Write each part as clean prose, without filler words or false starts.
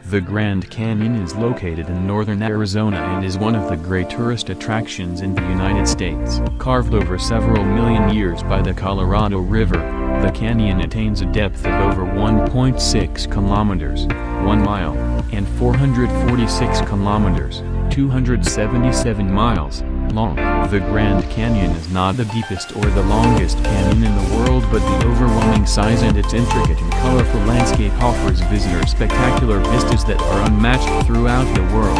The Grand Canyon is located in northern Arizona and is one of the great tourist attractions in the United States. Carved over several million years by the Colorado River, the canyon attains a depth of over 1.6 kilometers, 1 mile, and 446 kilometers, 277 miles, long. The Grand Canyon is not the deepest or the longest canyon in the world, but the overwhelming size and its intricate and colorful landscape offers visitors spectacular vistas that are unmatched throughout the world.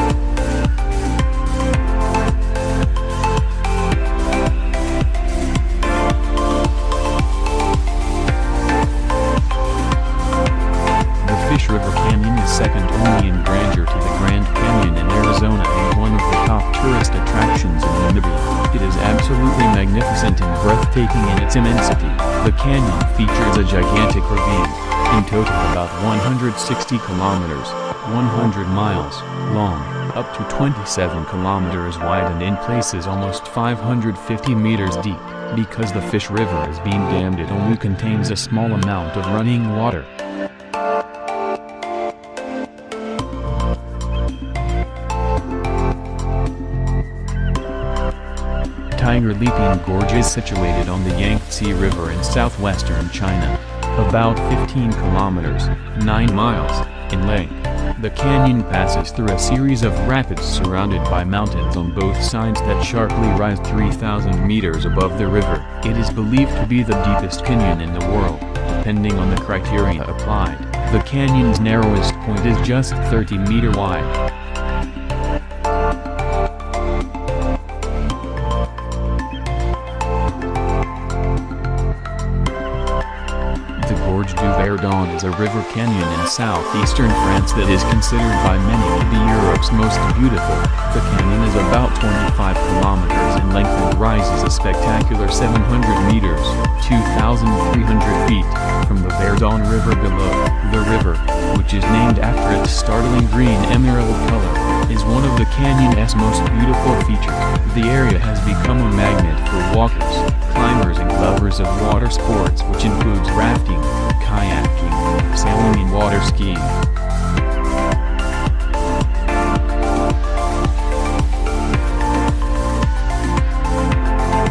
The Fish River Canyon is second only in grandeur to the Grand Canyon in Arizona and one of the top tourist attractions in Namibia. It is absolutely magnificent and breathtaking in its immensity. The canyon features a gigantic ravine, in total about 160 kilometers, 100 miles, long, up to 27 kilometers wide and in places almost 550 meters deep. Because the Fish River is being dammed, it only contains a small amount of running water. Tiger Leaping Gorge is situated on the Yangtze River in southwestern China, about 15 kilometers, 9 miles, in length. The canyon passes through a series of rapids surrounded by mountains on both sides that sharply rise 3,000 meters above the river. It is believed to be the deepest canyon in the world, depending on the criteria applied. The canyon's narrowest point is just 30 meters wide. Gorge du Verdon is a river canyon in southeastern France that is considered by many to be Europe's most beautiful. The canyon is about 25 kilometers in length and rises a spectacular 700 meters, 2,300 feet, from the Verdon River below. The river, which is named after its startling green emerald color, is one of the canyon's most beautiful features. The area has become a magnet for walkers, climbers and lovers of water sports, which includes rafting, kayaking, sailing and water skiing.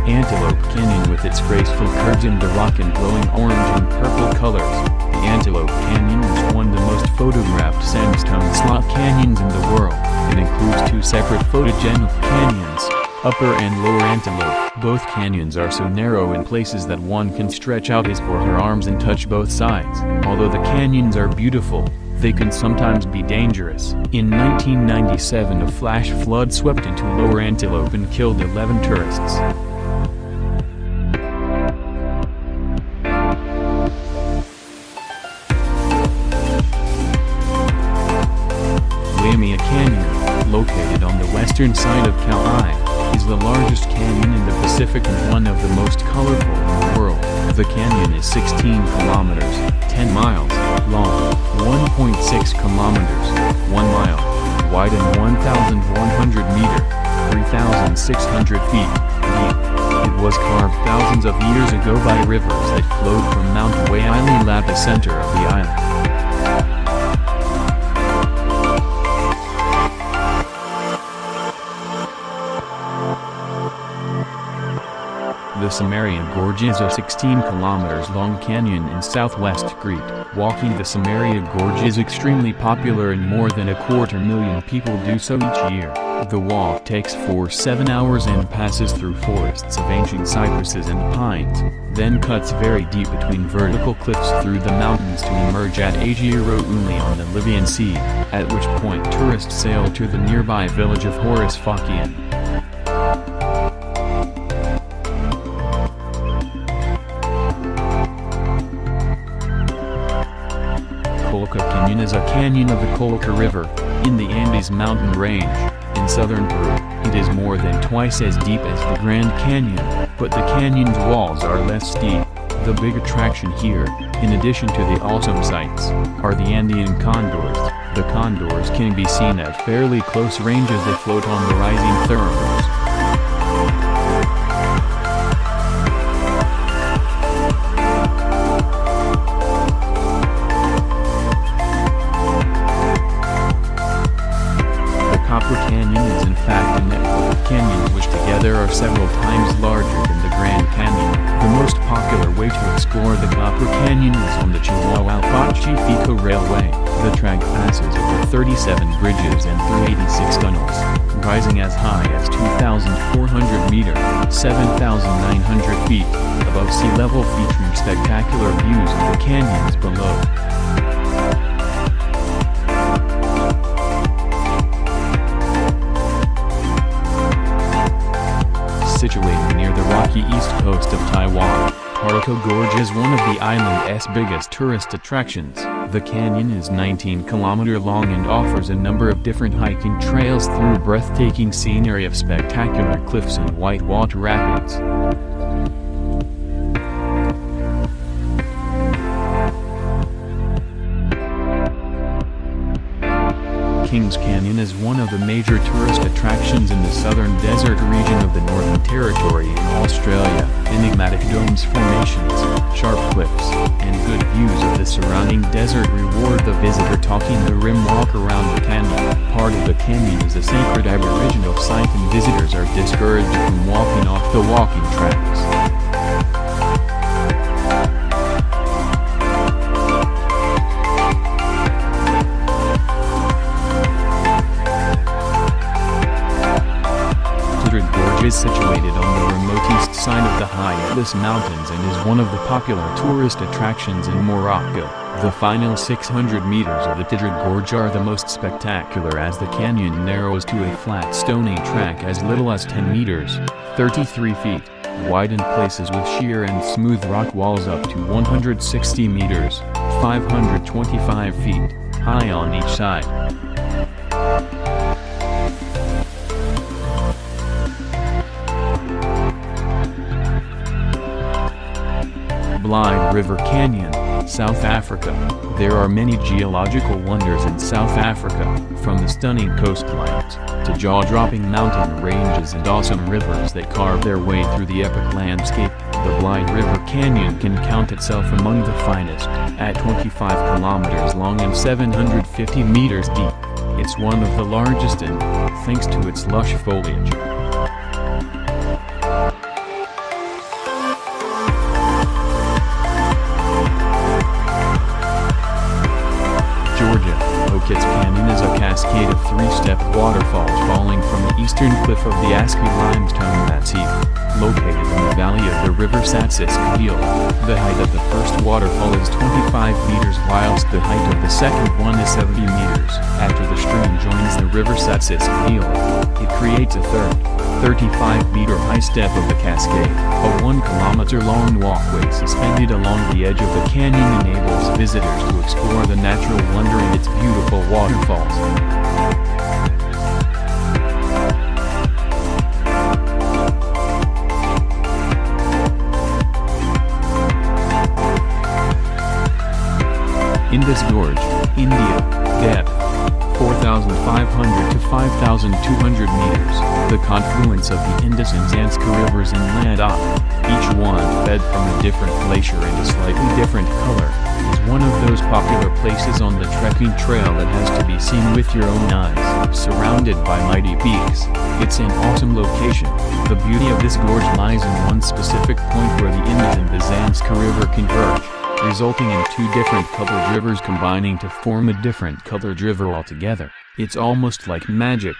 Antelope Canyon, with its graceful curves in the rock and glowing orange and purple colors. The Antelope Canyon is one of the most photographed sandstone slot canyons in the world. It includes two separate photogenic canyons, Upper and Lower Antelope. Both canyons are so narrow in places that one can stretch out his or her arms and touch both sides. Although the canyons are beautiful, they can sometimes be dangerous. In 1997, a flash flood swept into Lower Antelope and killed 11 tourists. Waimea Canyon, located on the western side of Kauai, is the largest canyon in the Pacific and one of the most colorful in the world. The canyon is 16 kilometers, 10 miles, long, 1.6 kilometers, 1 mile, wide and 1,100 meters, 3,600 feet, deep. It was carved thousands of years ago by rivers that flowed from Mount Waialila at the center of the island. The Samaria Gorge is a 16 kilometers long canyon in southwest Crete. Walking the Samaria Gorge is extremely popular and more than 250,000 people do so each year. The walk takes 7 hours and passes through forests of ancient cypresses and pines, then cuts very deep between vertical cliffs through the mountains to emerge at Agirououli on the Libyan Sea, at which point tourists sail to the nearby village of Horas Fakian. Colca Canyon is a canyon of the Colca River, in the Andes mountain range, in southern Peru. It is more than twice as deep as the Grand Canyon, but the canyon's walls are less steep. The big attraction here, in addition to the awesome sights, are the Andean condors. The condors can be seen at fairly close range as they float on the rising thermals. Copper Canyon is in fact a network of canyons which together are several times larger than the Grand Canyon. The most popular way to explore the Copper Canyon is on the Chihuahua-Pacifico Railway. The track passes over 37 bridges and through 86 tunnels, rising as high as 2,400 meters, 7,900 feet, above sea level, featuring spectacular views of the canyons below. Situated near the rocky east coast of Taiwan, Partico Gorge is one of the island's biggest tourist attractions. The canyon is 19 km long and offers a number of different hiking trails through breathtaking scenery of spectacular cliffs and whitewater rapids. Kings Canyon is one of the major tourist attractions in the southern desert region of the Northern Territory in Australia. Enigmatic domes, formations, sharp cliffs, and good views of the surrounding desert reward the visitor. Talking the rim walk around the canyon. Part of the canyon is a sacred aboriginal site and visitors are discouraged from walking off the walking tracks. Gorge is situated on the remote east side of the high Atlas Mountains and is one of the popular tourist attractions in Morocco. The final 600 meters of the Tidjara Gorge are the most spectacular as the canyon narrows to a flat stony track as little as 10 meters, 33 feet, wide in places with sheer and smooth rock walls up to 160 meters, 525 feet, high on each side. Blyde River Canyon, South Africa. There are many geological wonders in South Africa, from the stunning coastlines, to jaw-dropping mountain ranges and awesome rivers that carve their way through the epic landscape. The Blyde River Canyon can count itself among the finest, at 25 kilometers long and 750 meters deep. It's one of the largest and, thanks to its lush foliage, Georgia. Okits Canyon is a cascade of three-step waterfalls falling from the eastern cliff of the Aski Limestone Massif, located in the valley of the river Satsiskiyala. The height of the first waterfall is 25 meters whilst the height of the second one is 70 meters. After the stream joins the river Satsiskiyala, it creates a third, 35-meter high step of the cascade. A 1-kilometer-long walkway suspended along the edge of the canyon enables visitors to explore the natural wonder in its beautiful waterfalls. Indus Gorge, India, depth 4,500 to 5,200 meters. The confluence of the Indus and Zanskar rivers in Ladakh, each one fed from a different glacier and a slightly different color, is one of those popular places on the trekking trail that has to be seen with your own eyes. Surrounded by mighty peaks, it's an awesome location. The beauty of this gorge lies in one specific point where the Indus and the Zanskar river converge, resulting in two different colored rivers combining to form a different colored river altogether. It's almost like magic.